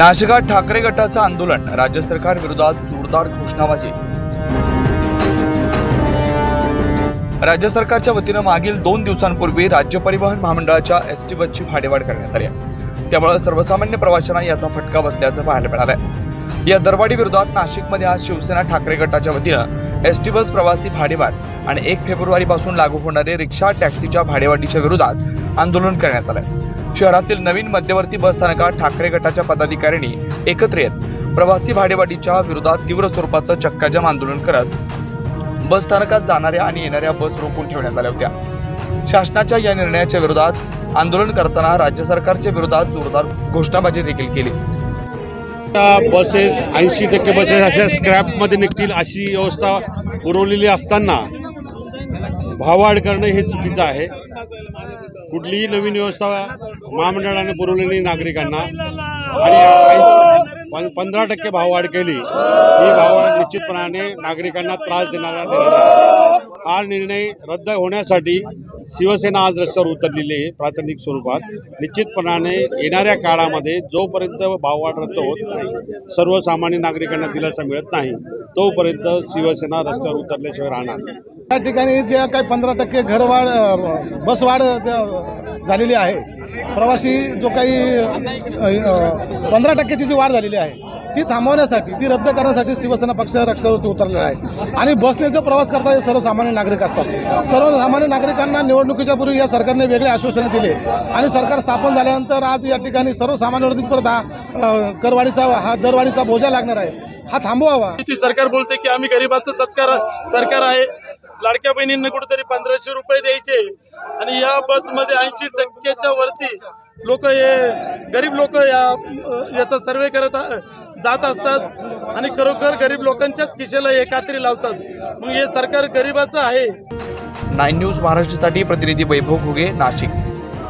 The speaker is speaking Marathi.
नाशिकात ठाकरे गटाचं आंदोलन, राज्य सरकार विरोधात जोरदार घोषणाबाजी। राज्य सरकारच्या वतीनं मागील 2 दिवसांपूर्वी राज्य परिवहन महामंडळाच्या एसटी बसची भाडेवाढ करण्यात आली आहे। त्यामुळे सर्वसामान्य प्रवाशांना याचा फटका बसल्याचं पाहायला मिळालंय। या दरवाढी विरोधात नाशिकमध्ये आज शिवसेना ठाकरे गटाच्या वतीनं एसटी बस प्रवासी भाडेवाढ आणि 1 फेब्रुवारीपासून लागू होणारे रिक्षा टॅक्सीच्या भाडेवाढीच्या विरोधात आंदोलन करण्यात आलंय। शहरातील नवीन मध्यवर्ती बस स्थानकात ठाकरे गटाच्या पदाधिकाऱ्यांनी एकत्र येत प्रवासी भाडेवाढीच्या विरोधात तीव्र स्वरूपाचं चक्काजाम आंदोलन करत बस स्थानकात जाणाऱ्या आणि येणाऱ्या बस रोखून ठेवण्यात आल्या होत्या। शासनाच्या या निर्णयाच्या विरोधात आंदोलन करताना राज्य सरकारच्या विरोधात जोरदार घोषणाबाजी देखील केली। बसेस 80% बसेस अशा स्क्रॅपमध्ये निघतील अशी व्यवस्था पुरवलेली असताना भाववाढ करणं हे चुकीचं आहे। कुठलीही नवीन व्यवस्था महामंडळाने पुरवलेली नागरिकांना आणि 15% भाववाढ केली, ही भाववाढ निश्चितपणाने नागरिकांना त्रास देणारा हा निर्णय रद्द होण्यासाठी शिवसेना आज रस्त्यावर उतरलेली आहे। प्राथमिक स्वरूपात निश्चितपणाने येणाऱ्या काळामध्ये जोपर्यंत भाववाढ रद्द होत नाही, सर्वसामान्य नागरिकांना दिलासा मिळत नाही, तोपर्यंत शिवसेना रस्त्यावर उतरल्याशिवाय राहणार नाही। या ठिकाणी जे काही 15% घरवाढ बसवाढ झालेली आहे, प्रवासी जो काही 15%ची जी वाढ झालेली आहे ती थांबवण्यासाठी, ती रद्द करण्यासाठी शिवसेना पक्ष रस्त्यावरती उतरलेला आहे। आणि बसने जो प्रवास करतात हे सर्वसामान्य नागरिक असतात। सर्वसामान्य नागरिकांना निवडणुकीच्या पूर्वी या सरकारने वेगळे आश्वासने दिले आणि सरकार स्थापन झाल्यानंतर आज या ठिकाणी सर्वसामान्यांवरती परत हा करवाढीचा दरवाढीचा बोजा लागणार आहे, हा थांबवावा। सरकार बोलते की आम्ही गरीबाचं सरकार आहे, लाडक्या बहिणींना कुठेतरी 1500 रुपये द्यायचे आणि या बसमध्ये 80%च्या वरती लोक, हे गरीब लोक याचा सर्वे करत जात असतात आणि खरोखर गरीब लोकांच्याच खिशेला हे कात्री लावतात। मग हे सरकार गरीबाचं आहे। 9 न्यूज महाराष्ट्रासाठी प्रतिनिधी वैभव घुगे, नाशिक।